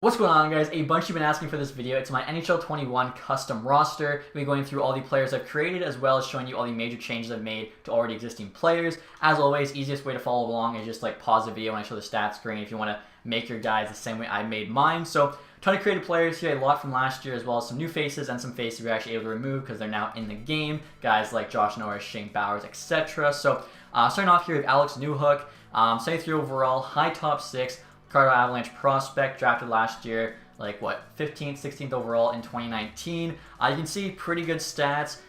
What's going on, guys? A bunch of you have been asking for this video. It's my NHL 21 custom roster. We'll be going through all the players I've created as well as showing you all the major changes I've made to already existing players. As always, easiest way to follow along is just like pause the video when I show the stats screen if you want to make your guys the same way I made mine. So, ton of creative players here, a lot from last year as well as some new faces and some faces we're actually able to remove because they're now in the game. Guys like Josh Norris, Shane Bowers, etc. So, starting off here with Alex Newhook, 73 overall, high top 6. Colorado Avalanche prospect, drafted last year, like what, 15th, 16th overall in 2019. You can see pretty good stats.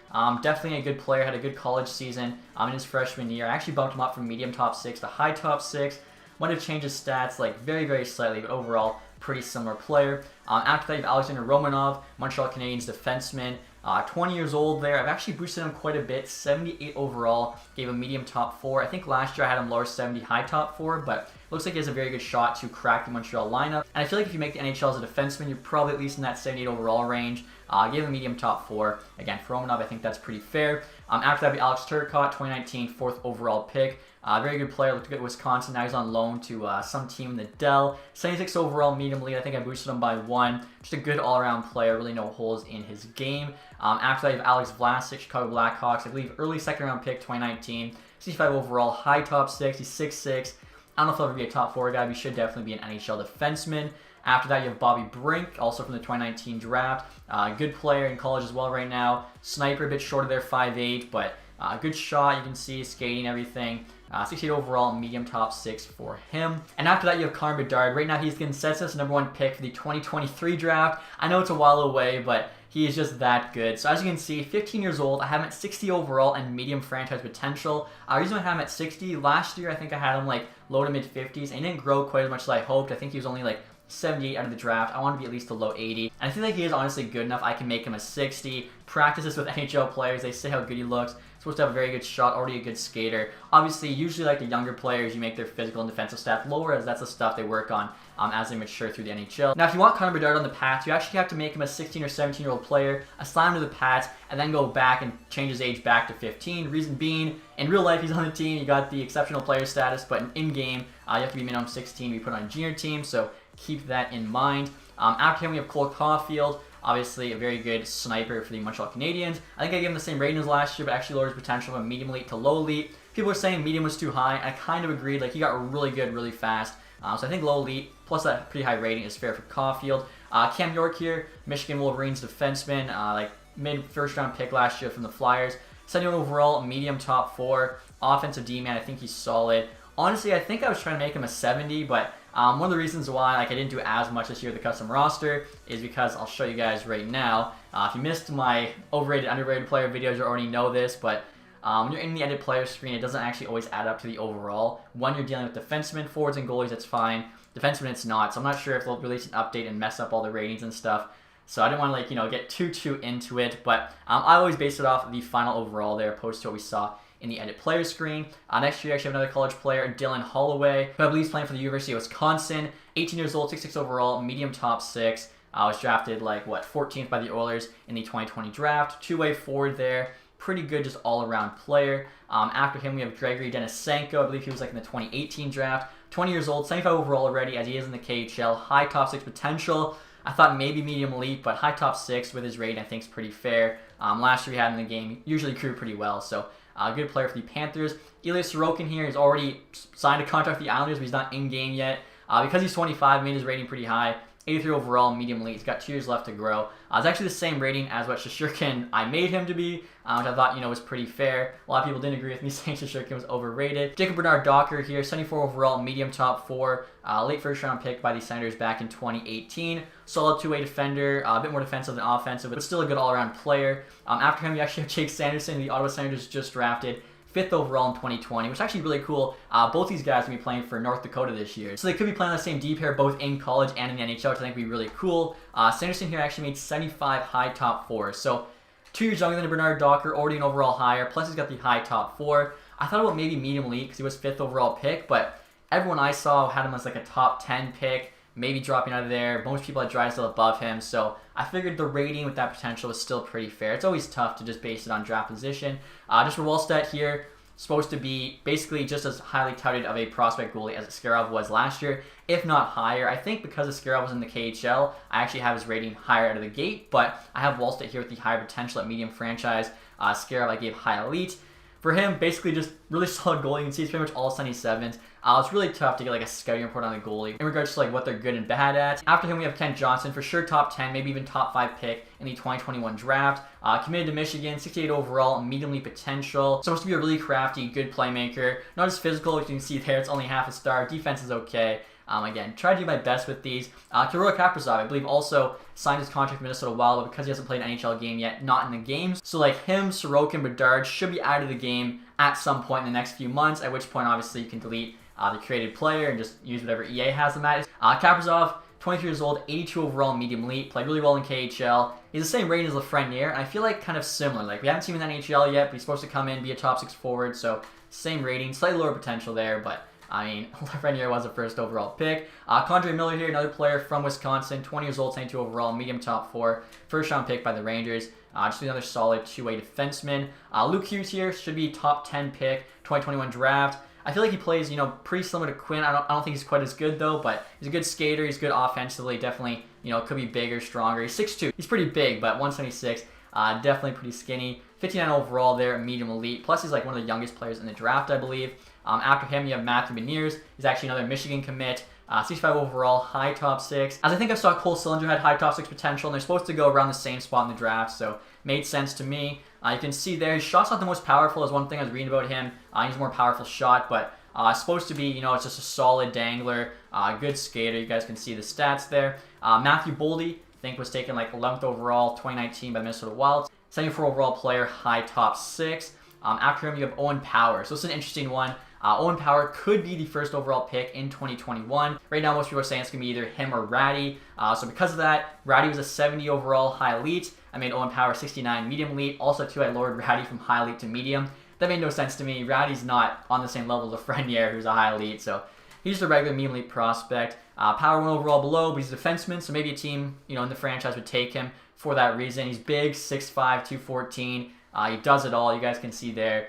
Definitely a good player, had a good college season in his freshman year. I actually bumped him up from medium top 6 to high top 6. Might have changed his stats like very, very slightly, but overall, pretty similar player. After that, you have Alexander Romanov, Montreal Canadiens defenseman. 20 years old there. I've actually boosted him quite a bit. 78 overall. Gave him medium top 4. I think last year I had him lower 70, high top 4, but looks like he has a very good shot to crack the Montreal lineup. And I feel like if you make the NHL as a defenseman, you're probably at least in that 78 overall range. Gave him medium top 4. Again, for Romanov, I think that's pretty fair. After that, would be Alex Turcotte, 2019 4th overall pick. Very good player, looked good at Wisconsin. Now he's on loan to some team in the Dell. 76 overall, medium lead. I think I boosted him by 1. Just a good all-around player, really no holes in his game. After that, you have Alex Vlasic, Chicago Blackhawks. I believe early second-round pick, 2019. 65 overall, high top 6. He's 6'6". I don't know if he'll ever be a top 4 guy, but he should definitely be an NHL defenseman. After that, you have Bobby Brink, also from the 2019 draft. Good player in college as well right now. Sniper, a bit short of their 5'8", but good shot, you can see, skating, everything. 68 overall, medium top 6 for him. And after that, you have Connor Bedard. Right now, he's consensus #1 pick for the 2023 draft. I know it's a while away, but he is just that good. So as you can see, 15 years old. I have him at 60 overall and medium franchise potential. The reason I have him at 60, last year I think I had him like low to mid 50s, and he didn't grow quite as much as I hoped. I think he was only like 78 out of the draft. I want to be at least a low 80. And I feel like he is honestly good enough. I can make him a 60. Practice this with NHL players. They say how good he looks. Supposed to have a very good shot, already a good skater. Obviously, usually like the younger players, you make their physical and defensive stats lower as that's the stuff they work on as they mature through the NHL. Now, if you want Connor Bedard on the Pats, you actually have to make him a 16 or 17-year-old player, assign him to the Pats, and then go back and change his age back to 15. Reason being, in real life, he's on the team. You got the exceptional player status, but in-game, you have to be minimum 16 to be put on a junior team, so keep that in mind. After him, we have Cole Caulfield. Obviously, a very good sniper for the Montreal Canadiens. I think I gave him the same rating as last year, but actually lowered his potential from medium elite to low elite. People were saying medium was too high. I kind of agreed. Like, he got really good really fast. So I think low elite, plus that pretty high rating, is fair for Caulfield. Cam York here, Michigan Wolverines defenseman. Like, mid-first round pick last year from the Flyers. 71 overall, medium top 4. Offensive D-man, I think he's solid. Honestly, I think I was trying to make him a 70, but one of the reasons why I didn't do as much this year with the custom roster is because I'll show you guys right now. If you missed my overrated, underrated player videos, you already know this, but when you're in the edit player screen, it doesn't actually always add up to the overall. When you're dealing with defensemen, forwards, and goalies, that's fine. Defensemen, it's not. So I'm not sure if they'll release an update and mess up all the ratings and stuff. So I didn't want to get too into it, but I always base it off of the final overall there, opposed to what we saw in the edit player screen. Next year, I actually have another college player, Dylan Holloway, who I believe is playing for the University of Wisconsin. 18 years old, 66 overall, medium top 6. Was drafted like, 14th by the Oilers in the 2020 draft. Two-way forward there. Pretty good, just all-around player. After him, we have Gregory Denisenko. I believe he was like in the 2018 draft. 20 years old, 75 overall already, as he is in the KHL. High top 6 potential. I thought maybe medium elite, but high top 6 with his rating I think is pretty fair. Last year he had in the game, usually grew pretty well, so good player for the Panthers. Ilya Sorokin here, he's already signed a contract with the Islanders, but he's not in-game yet. Because he's 25, made his rating pretty high. 83 overall, medium elite. He's got 2 years left to grow. It's actually the same rating as what Shesterkin I made him to be, which I thought, was pretty fair. A lot of people didn't agree with me saying Shesterkin was overrated. Jacob Bernard-Docker here, 74 overall, medium top 4. Late first round pick by the Senators back in 2018. Solid two-way defender, a bit more defensive than offensive, but still a good all-around player. After him, you actually have Jake Sanderson, the Ottawa Senators just drafted. 5th overall in 2020, which is actually really cool. Both these guys will be playing for North Dakota this year. So they could be playing on the same D pair both in college and in the NHL, which I think would be really cool. Sanderson here actually made 75 high top 4. So 2 years younger than Bernard Docker, already an overall higher, plus he's got the high top 4. I thought about maybe medium elite because he was 5th overall pick, but everyone I saw had him as like a top 10 pick, maybe dropping out of there. Most people had Drysdale above him, so I figured the rating with that potential was still pretty fair. It's always tough to just base it on draft position. Just for Wallstat here, supposed to be basically just as highly touted of a prospect goalie as Askarov was last year, if not higher. I think because Askarov was in the KHL, I actually have his rating higher out of the gate, but I have Wallstedt here with the higher potential at medium franchise. Askarov I gave high elite. For him, basically just really solid goalie. You can see it's pretty much all 77s. It's really tough to get like a scouting report on the goalie in regards to like what they're good and bad at. After him, we have Kent Johnson, for sure top 10, maybe even top 5 pick in the 2021 draft. Committed to Michigan, 68 overall, medium elite potential. Supposed to be a really crafty, good playmaker. Not as physical, as you can see there, it's only half a star. Defense is okay. Again, try to do my best with these. Kirill Kaprizov, I believe, also signed his contract with Minnesota Wild, but because he hasn't played an NHL game yet, not in the games. So like him, Sorokin, Bedard should be out of the game at some point in the next few months, at which point obviously you can delete the created player and just use whatever EA has them at. Kaprizov, 23 years old, 82 overall, medium elite, played really well in KHL. He's the same rating as Lafreniere, and I feel like kind of similar. Like we haven't seen him in the NHL yet, but he's supposed to come in, be a top 6 forward, so same rating, slightly lower potential there, but I mean, Lafreniere was a first overall pick. Condre Miller here, another player from Wisconsin, 20 years old, 72 overall, medium top 4, first round pick by the Rangers. Just another solid two-way defenseman. Luke Hughes here should be top 10 pick, 2021 draft. I feel like he plays, pretty similar to Quinn. I don't think he's quite as good though, but he's a good skater. He's good offensively. Definitely, could be bigger, stronger. He's 6'2". He's pretty big, but 176. Definitely pretty skinny. 59 overall there, medium elite. Plus, he's like one of the youngest players in the draft, I believe. After him, you have Matthew Beniers. He's actually another Michigan commit. 65 overall, high top 6. As I think I saw Cole Sillinger had high top 6 potential, and they're supposed to go around the same spot in the draft, so made sense to me. You can see there, his shot's not the most powerful, is one thing I was reading about him. He's a more powerful shot, but supposed to be, it's just a solid dangler, good skater. You guys can see the stats there. Matthew Boldy, I think was taken like 11th overall, 2019 by Minnesota Wild. 74 overall player, high top 6. After him, you have Owen Power. So this is an interesting one. Owen Power could be the first overall pick in 2021. Right now, most people are saying it's going to be either him or Ratty. So because of that, Ratty was a 70 overall high elite. I made Owen Power 69 medium elite. Also, too, I lowered Ratty from high elite to medium. That made no sense to me. Ratty's not on the same level as Lafreniere, who's a high elite. So he's just a regular medium elite prospect. Power went overall below, but he's a defenseman. So maybe a team, in the franchise would take him for that reason. He's big, 6'5", 214. He does it all. You guys can see there.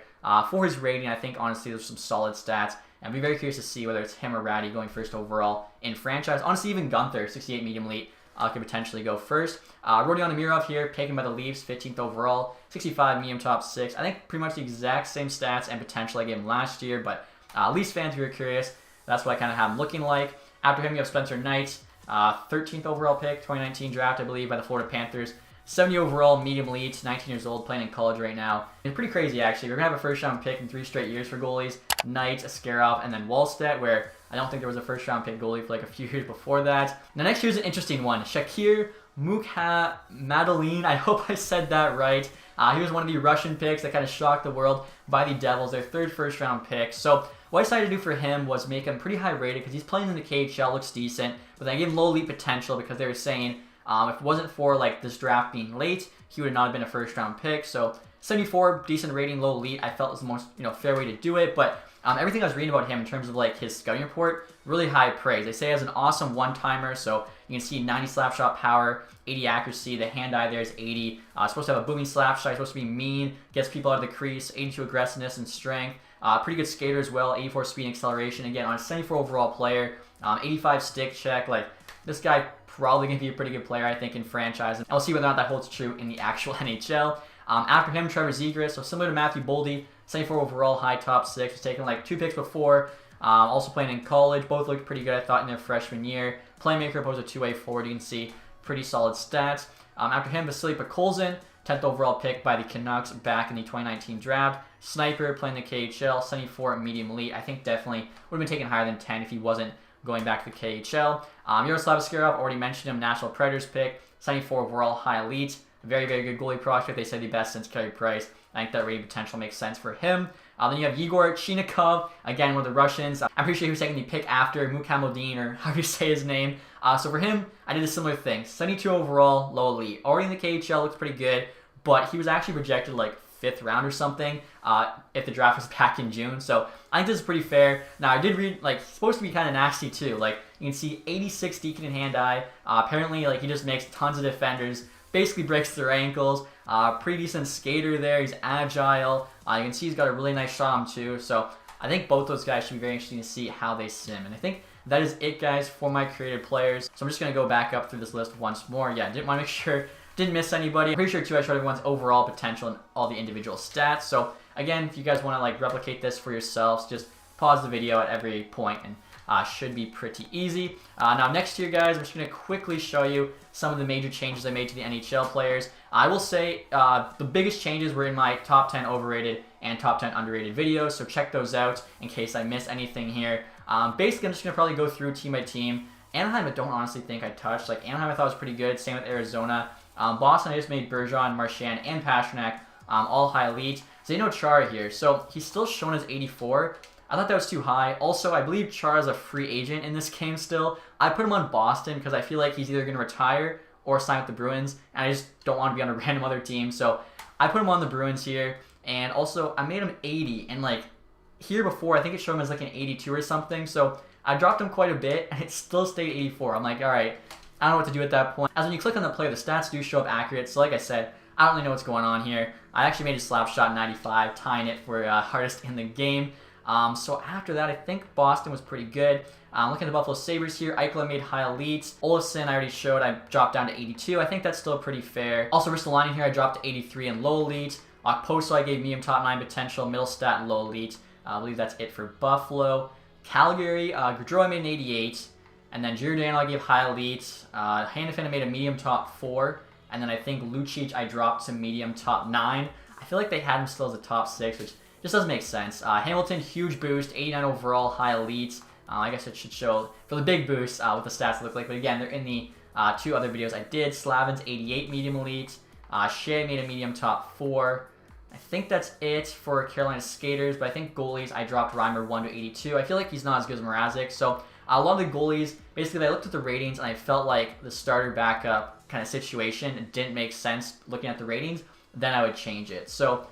For his rating, I think, honestly, there's some solid stats. And I'd be very curious to see whether it's him or Ratty going first overall in franchise. Honestly, even Gunther, 68 medium elite, could potentially go first. Rodion Amirov here, taken by the Leafs, 15th overall, 65 medium top 6. I think pretty much the exact same stats and potential I gave him last year, but Leafs fans who are curious, that's what I kind of have him looking like. After him, you have Spencer Knight, 13th overall pick, 2019 draft, I believe, by the Florida Panthers. 70 overall, medium elite, 19 years old, playing in college right now. It's pretty crazy, actually. We're going to have a first-round pick in 3 straight years for goalies. Knight, Askarov, and then Wallstedt, where I don't think there was a first-round pick goalie for like a few years before that. The next here's an interesting one. Shakir Mukhamadullin, I hope I said that right. He was one of the Russian picks that kind of shocked the world by the Devils, their 3rd first-round pick. So what I decided to do for him was make him pretty high rated because he's playing in the KHL, looks decent, but then I gave him low elite potential because they were saying if it wasn't for like this draft being late, he would not have been a first-round pick. So 74, decent rating, low elite, I felt was the most fair way to do it. But everything I was reading about him in terms of like his scouting report, really high praise. They say he has an awesome one-timer, so you can see 90 slap shot power, 80 accuracy, the hand-eye there is 80. Supposed to have a booming slap shot, supposed to be mean, gets people out of the crease, 82 aggressiveness and strength. Pretty good skater as well, 84 speed and acceleration. Again, on a 74 overall player, 85 stick check. Like, this guy probably going to be a pretty good player, I think, in franchise. And I'll see whether or not that holds true in the actual NHL. After him, Trevor Zegras, so similar to Matthew Boldy, 74 overall, high top 6. Was taken like 2 picks before. Also playing in college. Both looked pretty good, I thought, in their freshman year. Playmaker opposed to 2-way forward. You can see pretty solid stats. After him, Vasily Podkolzin, 10th overall pick by the Canucks back in the 2019 draft. Sniper, playing the KHL, 74 medium elite. I think definitely would have been taken higher than 10 if he wasn't going back to the KHL. Yaroslav Askarov, already mentioned him, National Predators pick, 74 overall, high elite. Very, very good goalie prospect. They said the best since Carey Price. I think that rating potential makes sense for him. Then you have Yegor Chinikov, again, one of the Russians. I'm pretty sure he was taking the pick after Mukhamedin, or however you say his name. So for him, I did a similar thing. 72 overall, low elite. Already in the KHL, looks pretty good, but he was actually projected like 5th round or something if the draft was back in June. So I think this is pretty fair. Now, I did read, like, he's supposed to be kind of nasty too. Like, you can see 86 deacon and hand-eye. Apparently, like, he just makes tons of defenders basically breaks their ankles. Pretty decent skater there. He's agile. You can see he's got a really nice shot on him too. So I think both those guys should be very interesting to see how they sim. And I think that is it, guys, for my created players. So I'm just going to go back up through this list once more. Yeah, didn't want to make sure, didn't miss anybody. I'm pretty sure too I showed everyone's overall potential and all the individual stats. So again, if you guys want to like replicate this for yourselves, just pause the video at every point and should be pretty easy. Now next here, guys, I'm just going to quickly show you some of the major changes I made to the NHL players. I will say the biggest changes were in my top 10 overrated and top 10 underrated videos, so check those out in case I miss anything here. Basically, I'm just going to probably go through team by team. Anaheim, I don't honestly think I touched. Like, Anaheim I thought was pretty good. Same with Arizona. Boston, I just made Bergeron, Marchand, and Pastrnak all high elite. Zdeno Chara here. So he's still shown as 84. I thought that was too high. Also, I believe Chara is a free agent in this game still. I put him on Boston because I feel like he's either going to retire or sign with the Bruins, and I just don't want to be on a random other team. So I put him on the Bruins here. And also, I made him 80, and like, here before, I think it showed him as like an 82 or something, so I dropped him quite a bit, and it still stayed 84. I'm like, alright, I don't know what to do at that point. As when you click on the player, the stats do show up accurate, so like I said, I don't really know what's going on here. I actually made a slap shot 95, tying it for hardest in the game. So after that, I think Boston was pretty good. Looking at the Buffalo Sabres here, Eichel I made high elites. Olofsson I already showed, I dropped down to 82. I think that's still pretty fair. Also, Ristolainen here, I dropped to 83 in low elite. Okposo I gave medium top 9 potential, middle stat, and low elite. I believe that's it for Buffalo. Calgary, Gaudreau I made an 88. And then Giordano I gave high elite. Hanifin I made a medium top 4. And then I think Lucic I dropped to medium top 9. I feel like they had him still as a top 6, which just doesn't make sense. Hamilton, huge boost, 89 overall, high elite. I guess it should show for the big boost what the stats look like. But again, they're in the 2 other videos I did. Slavin's 88 medium elite. Shea made a medium top 4. I think that's it for Carolina skaters, but I think goalies, I dropped Reimer 1 to 82. I feel like he's not as good as Mrazek, so a lot of the goalies, basically I looked at the ratings and I felt like the starter backup kind of situation didn't make sense looking at the ratings, then I would change it. So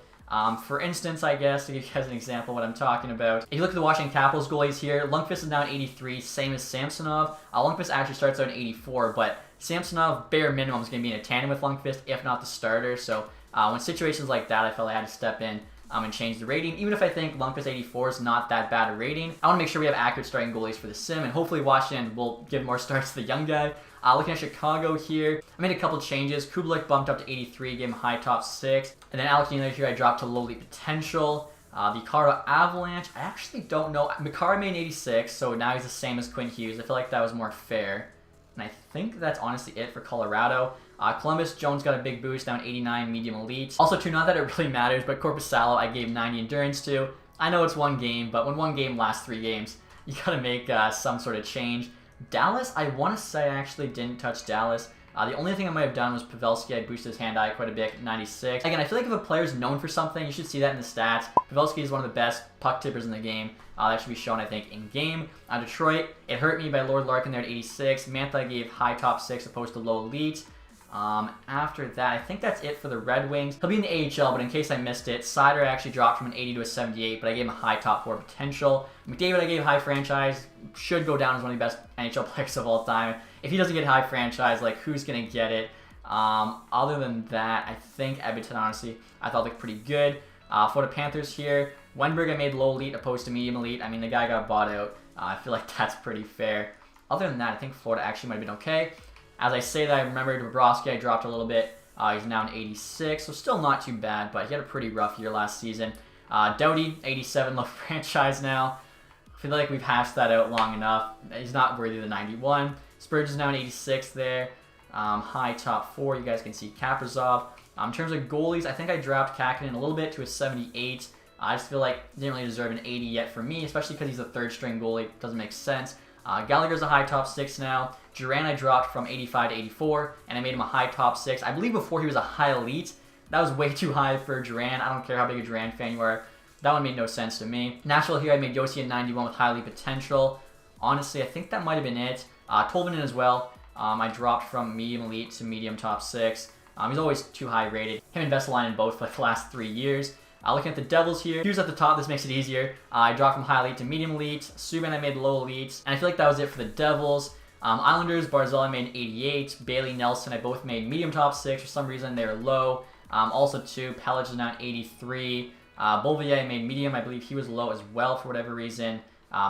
for instance, I guess, to give you guys an example of what I'm talking about, if you look at the Washington Capitals goalies here, Lundqvist is now at 83, same as Samsonov. Lundqvist actually starts out at 84, but Samsonov, bare minimum, is going to be in a tandem with Lundqvist, if not the starter, so when situations like that, I felt I had to step in and change the rating. Even if I think Lundqvist 84 is not that bad a rating, I want to make sure we have accurate starting goalies for the sim, and hopefully Washington will give more starts to the young guy. Looking at Chicago here, I made a couple changes. Kubalik bumped up to 83, gave him high top 6. And then Alex Nealer here, I dropped to low elite potential. The Colorado Avalanche, I actually don't know. Makar made an 86, so now he's the same as Quinn Hughes. I feel like that was more fair. And I think that's honestly it for Colorado. Columbus, Jones got a big boost, down 89, medium elite. Also, too, not that it really matters, but Korpisalo I gave 90 endurance to. I know it's one game, but when one game lasts 3 games, you gotta make some sort of change. Dallas, I want to say I actually didn't touch Dallas. The only thing I might have done was Pavelski. I boosted his hand-eye quite a bit, 96. Again, I feel like if a player's known for something, you should see that in the stats. Pavelski is one of the best puck tippers in the game. That should be shown, I think, in-game. Detroit, it hurt me by Lord Larkin there at 86. Mantha I gave high top 6 opposed to low elite. After that, I think that's it for the Red Wings. He'll be in the AHL, but in case I missed it, Sider actually dropped from an 80 to a 78, but I gave him a high top 4 potential. McDavid I gave high franchise, should go down as one of the best NHL players of all time. If he doesn't get high franchise, like, who's going to get it? Other than that, I think Edmonton, honestly, I thought looked pretty good. For the Panthers here, Wenberg I made low elite opposed to medium elite. I mean, the guy got bought out. I feel like that's pretty fair. Other than that, I think Florida actually might have been okay. As I say that, I remembered Bobrovsky I dropped a little bit. He's now an 86, so still not too bad, but he had a pretty rough year last season. Doughty, 87, low franchise now. I feel like we've hashed that out long enough. He's not worthy of the 91. Spurgeon's now an 86 there. High top 4, you guys can see Kaprizov. In terms of goalies, I think I dropped Kakinen a little bit to a 78. I just feel like he didn't really deserve an 80 yet for me, especially because he's a 3rd string goalie. Doesn't make sense. Gallagher's a high top 6 now. Duran I dropped from 85 to 84, and I made him a high top 6. I believe before he was a high elite. That was way too high for Duran. I don't care how big a Duran fan you are. That one made no sense to me. Nashville here, I made Yossi a 91 with high elite potential. Honestly, I think that might have been it. Tolvanen as well. I dropped from medium elite to medium top 6. He's always too high rated. Him and Vesalainen both for like the last 3 years. Looking at the Devils here, Hughes at the top, this makes it easier. I dropped from high elite to medium elite. Subban I made low elite. And I feel like that was it for the Devils. Islanders, Barzal made 88. Bailey, Nelson, I both made medium top 6. For some reason, they were low. Also, too, Pellich is now 83. Beauvillier made medium. I believe he was low as well for whatever reason.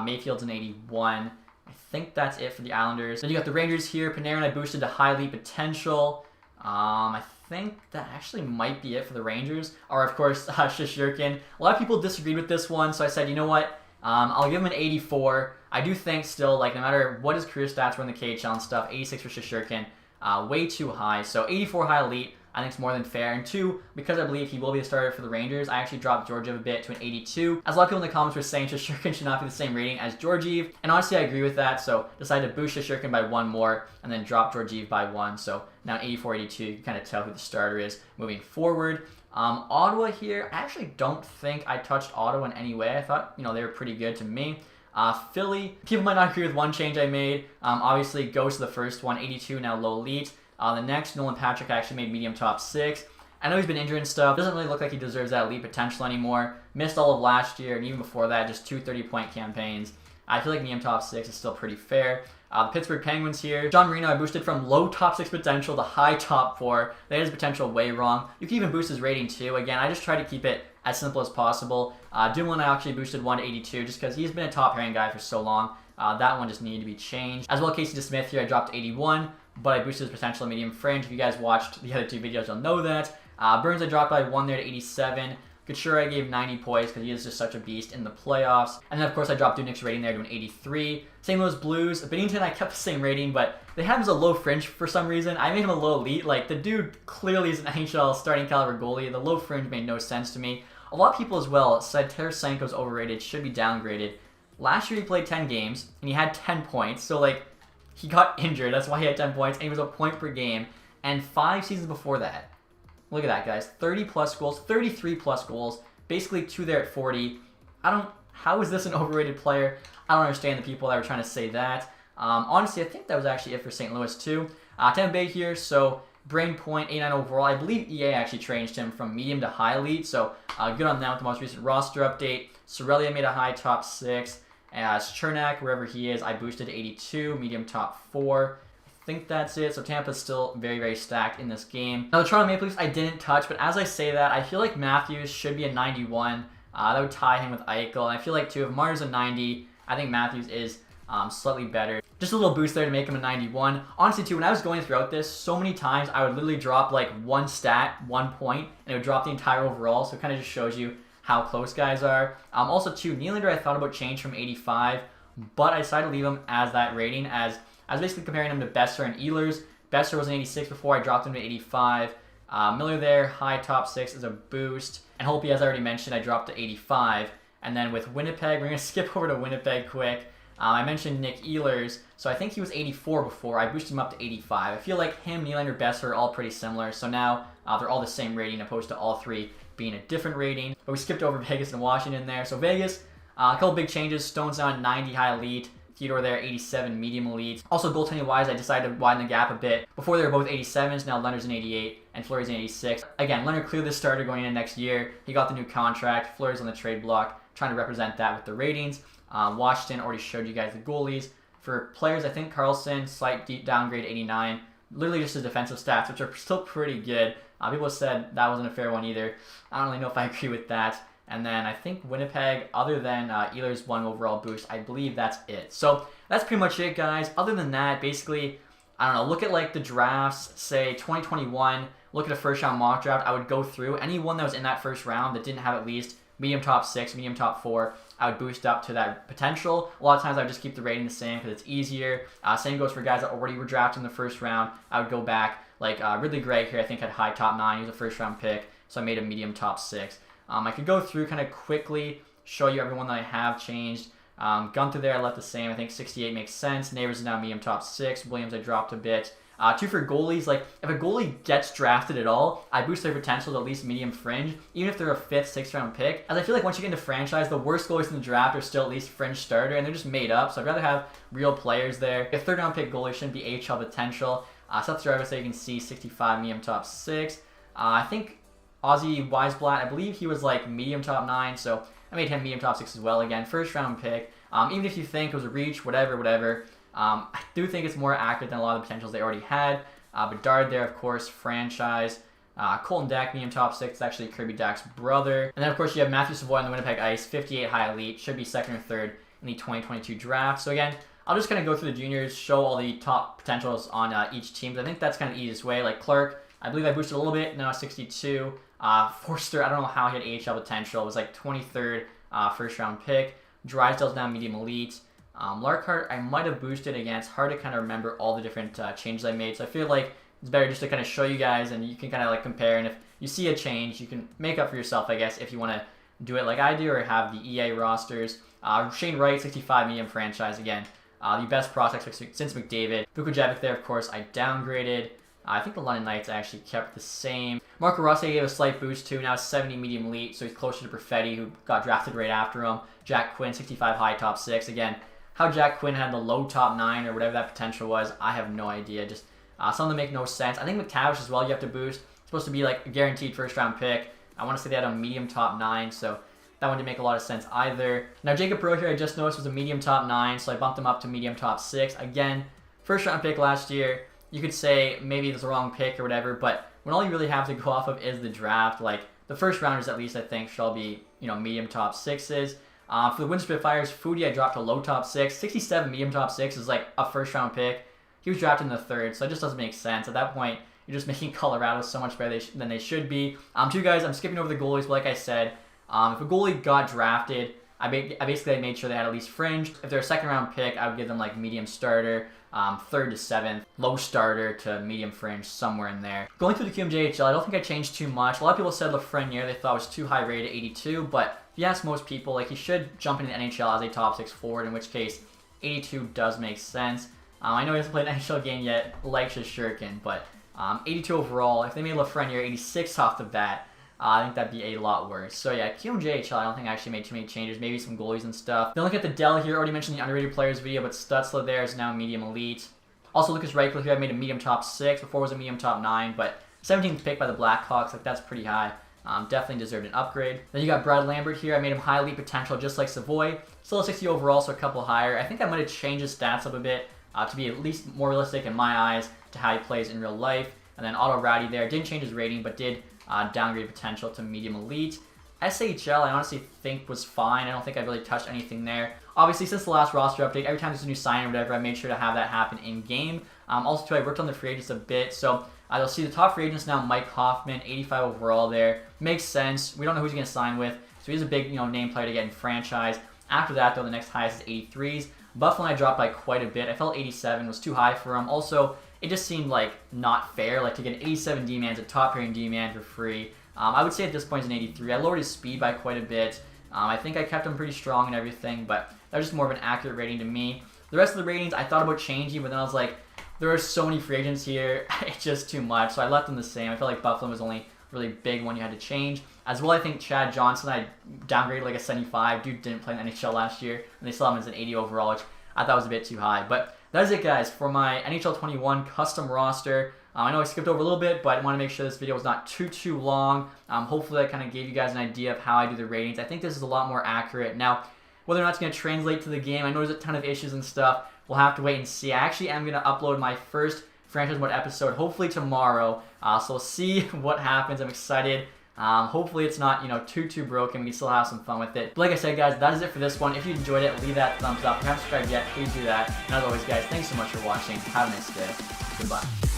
Mayfield's an 81. I think that's it for the Islanders. Then you got the Rangers here. Panarin I boosted to high lead potential. I think that actually might be it for the Rangers. Or, of course, Shesterkin. A lot of people disagreed with this one, so I said, you know what? I'll give him an 84. I do think still, like, no matter what his career stats were in the KHL and stuff, 86 for Shesterkin, way too high. So 84 high elite, I think it's more than fair. And 2, because I believe he will be the starter for the Rangers, I actually dropped Georgiev a bit to an 82. As a lot of people in the comments were saying Shesterkin should not be the same rating as Georgiev, and honestly I agree with that, so decided to boost Shesterkin by 1 more, and then drop Georgiev by 1, so now 84, 82, you can kind of tell who the starter is moving forward. Ottawa here, I actually don't think I touched Ottawa in any way. I thought, you know, they were pretty good to me. Philly, people might not agree with one change I made. Obviously, goes to the first one, 82, now low elite. The next, Nolan Patrick, I actually made medium top 6. I know he's been injured and stuff. Doesn't really look like he deserves that elite potential anymore. Missed all of last year, and even before that, just 2 30-point campaigns. I feel like medium top 6 is still pretty fair. The Pittsburgh Penguins here. John Marino, I boosted from low top 6 potential to high top 4. They had his potential way wrong. You can even boost his rating too. Again, I just try to keep it as simple as possible. Dumoulin, I actually boosted 1 to 82 just because he's been a top pairing guy for so long. That one just needed to be changed. As well, Casey DeSmith here, I dropped 81, but I boosted his potential to medium fringe. If you guys watched the other 2 videos, you'll know that. Burns, I dropped by 1 there to 87. Couture, I gave 90 points because he is just such a beast in the playoffs. And then, of course, I dropped Dudnik's rating there to an 83. St. Louis Blues, Binnington, I kept the same rating, but they had him as a low fringe for some reason. I made him a low elite. Like, the dude clearly is an NHL starting caliber goalie. The low fringe made no sense to me. A lot of people as well said Tarasenko's overrated, should be downgraded. Last year he played 10 games, and he had 10 points. So, like, he got injured. That's why he had 10 points, and he was a point per game. And 5 seasons before that, look at that, guys. 30-plus goals, 33-plus goals, basically 2 there at 40. How is this an overrated player? I don't understand the people that were trying to say that. Honestly, I think that was actually it for St. Louis, too. Tampa Bay here, so Brain Point, 89 overall. I believe EA actually changed him from medium to high elite, so good on them with the most recent roster update. Sorelli, made a high top 6. Chernak, wherever he is, I boosted to 82, medium top 4. I think that's it. So Tampa's still very, very stacked in this game. Now the Toronto Maple Leafs I didn't touch, but as I say that, I feel like Matthews should be a 91. That would tie him with Eichel. And I feel like too, if Marner's a 90, I think Matthews is slightly better. Just a little boost there to make him a 91. Honestly too, when I was going throughout this, so many times I would literally drop like 1 stat, 1 point, and it would drop the entire overall. So it kind of just shows you how close guys are. Also too, Nylander I thought about change from 85, but I decided to leave him as that rating as I was basically comparing him to Besser and Ehlers. Besser was an 86 before, I dropped him to 85. Miller there, high top 6 is a boost. And Holtby, as I already mentioned, I dropped to 85. And then with Winnipeg, we're going to skip over to Winnipeg quick. I mentioned Nick Ehlers, so I think he was 84 before. I boosted him up to 85. I feel like him, Nylander, Besser are all pretty similar. So now they're all the same rating opposed to all 3 being a different rating. But we skipped over Vegas and Washington there. So Vegas, a couple big changes. Stone's now at 90 high elite. Theodore there, 87 medium elite. Also, goaltending-wise, I decided to widen the gap a bit. Before they were both 87s, now Leonard's an 88, and Fleury's an 86. Again, Leonard clearly the starter going into next year. He got the new contract. Fleury's on the trade block, trying to represent that with the ratings. Washington, already showed you guys the goalies. For players, I think Carlson, slight deep downgrade, 89. Literally just his defensive stats, which are still pretty good. People said that wasn't a fair one either. I don't really know if I agree with that. And then I think Winnipeg, other than Ehlers' 1 overall boost, I believe that's it. So that's pretty much it, guys. Other than that, basically, I don't know, look at like the drafts, say 2021, look at a first round mock draft. I would go through anyone that was in that first round that didn't have at least medium top 6, medium top 4. I would boost up to that potential. A lot of times I would just keep the rating the same because it's easier. Same goes for guys that already were drafted in the first round. I would go back, like Ridley Gregg here, I think had high top 9. He was a first round pick, so I made a medium top 6. I could go through kind of quickly, show you everyone that I have changed. Gunther there, I left the same. I think 68 makes sense. Neighbors is now medium top 6. Williams, I dropped a bit. 2 for goalies. Like, if a goalie gets drafted at all, I boost their potential to at least medium fringe, even if they're a 5th, 6th round pick. As I feel like once you get into franchise, the worst goalies in the draft are still at least fringe starter, and they're just made up. So I'd rather have real players there. A 3rd round pick goalie shouldn't be AHL potential. Seth Jarvis, so you can see 65 medium top 6. I think Ozzy Weisblatt, I believe he was like medium top 9, so I made him medium top 6 as well. Again, first round pick. Even if you think it was a reach, whatever. I do think it's more accurate than a lot of the potentials they already had. Bedard there, of course, franchise. Colton Dach, medium top 6, actually Kirby Dach's brother. And then, of course, you have Matthew Savoy on the Winnipeg Ice, 58 high elite, should be second or third in the 2022 draft. So again, I'll just kind of go through the juniors, show all the top potentials on each team. I think that's kind of the easiest way. Like Clark, I believe I boosted a little bit, now 62. Forster, I don't know how he had AHL potential. It was like 23rd first round pick. Drysdale's now medium elite. Larkhart, I might have boosted again. It's hard to kind of remember all the different changes I made. So I feel like it's better just to kind of show you guys and you can kind of like compare. And if you see a change, you can make up for yourself, I guess, if you want to do it like I do or have the EA rosters. Shane Wright, 65 medium franchise again. The best prospects since McDavid. Vukojevic there, of course, I downgraded. I think the London Knights actually kept the same. Marco Rossi gave a slight boost too. Now 70 medium elite, so he's closer to Perfetti, who got drafted right after him. Jack Quinn, 65 high top 6. Again, how Jack Quinn had the low top 9 or whatever that potential was, I have no idea. Just something that make no sense. I think McTavish as well, you have to boost. It's supposed to be like a guaranteed first round pick. I want to say they had a medium top 9, so that one didn't make a lot of sense either. Now Jacob Perreault here, I just noticed was a medium top 9, so I bumped him up to medium top 6. Again, first round pick last year. You could say maybe it's the wrong pick or whatever, but when all you really have to go off of is the draft, like the first rounders at least I think shall be, medium top 6s. For the Wind Spitfires, Foodie I dropped to low top 6. 67 medium top 6 is like a first round pick. He was drafted in the 3rd, so it just doesn't make sense. At that point, you're just making Colorado so much better than they should be. Two guys, I'm skipping over the goalies, but like I said, if a goalie got drafted, I basically made sure they had at least fringe. If they're a second round pick, I would give them like medium starter, 3rd to 7th, low starter to medium fringe, somewhere in there. Going through the QMJHL, I don't think I changed too much. A lot of people said Lafreniere they thought was too high rated, 82, but if you ask most people, like he should jump into the NHL as a top 6 forward, in which case 82 does make sense. I know he hasn't played an NHL game yet, like Shishkin, but 82 overall. If they made Lafreniere 86 off the bat, I think that'd be a lot worse. So yeah, QMJHL, I don't think I actually made too many changes. Maybe some goalies and stuff. Then look at the Dell here. Already mentioned the underrated players video, but Stutzla there is now medium elite. Also Lucas Reichel here, I made a medium top 6. Before it was a medium top 9, but 17th pick by the Blackhawks. Like that's pretty high. Definitely deserved an upgrade. Then you got Brad Lambert here. I made him high elite potential just like Savoy. Still a 60 overall, so a couple higher. I think I might have changed his stats up a bit to be at least more realistic in my eyes to how he plays in real life. And then Otto Ratty there. Didn't change his rating, but did downgrade potential to medium elite. SHL, I honestly think was fine. I don't think I really touched anything there. Obviously, since the last roster update, every time there's a new sign or whatever, I made sure to have that happen in game. Also, too, I worked on the free agents a bit, so you'll see the top free agents now. Mike Hoffman, 85 overall there. Makes sense. We don't know who he's going to sign with, so he's a big name player to get in franchise. After that, though, the next highest is 83s. Buffalo I dropped by quite a bit. I felt 87 was too high for him. Also, it just seemed like not fair, like to get an 87 D-man, a top pairing D-man for free. I would say at this point it's an 83. I lowered his speed by quite a bit. I think I kept him pretty strong and everything, but that was just more of an accurate rating to me. The rest of the ratings I thought about changing, but then I was like, there are so many free agents here, it's just too much, so I left them the same. I felt like Buffalo was the only really big one you had to change. As well, I think Chad Johnson, I downgraded like a 75. Dude didn't play in the NHL last year, and they still have him as an 80 overall, which I thought was a bit too high. But that is it, guys, for my NHL 21 custom roster. I know I skipped over a little bit, but I want to make sure this video was not too long. Hopefully that kind of gave you guys an idea of how I do the ratings. I think this is a lot more accurate. Now, whether or not it's going to translate to the game, I know there's a ton of issues and stuff. We'll have to wait and see. I actually am going to upload my first franchise mode episode hopefully tomorrow. So we'll see what happens. I'm excited. Hopefully it's not, too broken. We can still have some fun with it. But like I said, guys, that is it for this one. If you enjoyed it, leave that thumbs up. If you haven't subscribed yet, please do that. And as always, guys, thanks so much for watching. Have a nice day. Goodbye.